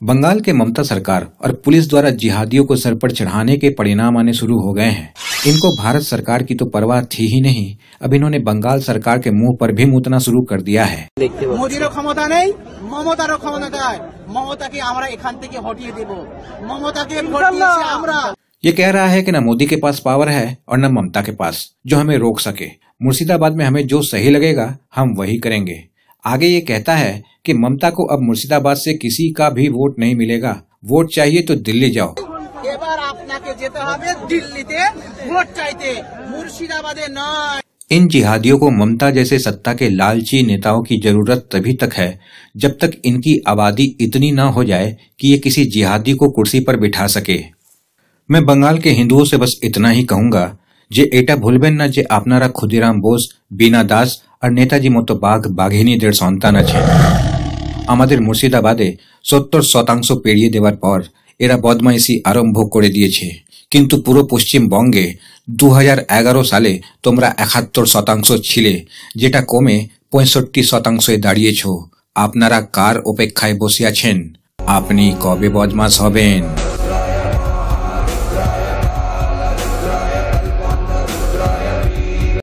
बंगाल के ममता सरकार और पुलिस द्वारा जिहादियों को सर पर चढ़ाने के परिणाम आने शुरू हो गए हैं। इनको भारत सरकार की तो परवाह थी ही नहीं, अब इन्होंने बंगाल सरकार के मुंह पर भी मूतना शुरू कर दिया है। मोदी क्षमता नहीं, ममतार क्षमता है। ममता के আমরা এখান থেকে হটিয়ে দেব, ममता के ভোট দিয়েছি আমরা। ये कह रहा है कि न मोदी के पास पावर है और न ममता के पास जो हमें रोक सके। मुर्शिदाबाद में हमें जो सही लगेगा हम वही करेंगे। आगे ये कहता है कि ममता को अब मुर्शिदाबाद से किसी का भी वोट नहीं मिलेगा, वोट चाहिए तो दिल्ली जाओ। এবার আপনাকে যেতে হবে দিল্লিতে ভোট চাইতে, মুর্শিদাবাদে নয়। इन जिहादियों को ममता जैसे सत्ता के लालची नेताओं की जरूरत तभी तक है जब तक इनकी आबादी इतनी न हो जाए कि ये किसी जिहादी को कुर्सी पर बिठा सके। मैं बंगाल के हिंदुओं से बस इतना ही कहूंगा, जे एटा भूलबेन ना जे आपनारा खुदीराम बोस, बीना दास और नेताजी मतो बाघ बाघिनीदेर सन्तान आछे। आमादेर मुर्शिदाबादे 70% पेरिये देवार पर एरा बदमाइशी आरम्भ करे दिएछे, किन्तु पुरो पश्चिमबंगे 2011 साले तोमरा 71% छिले, जेटा कमे 65% दाड़िয়েছো। आपनारा कार अपेक्षाय बसे आछेन? आपनी कबे बदमाश हबेन?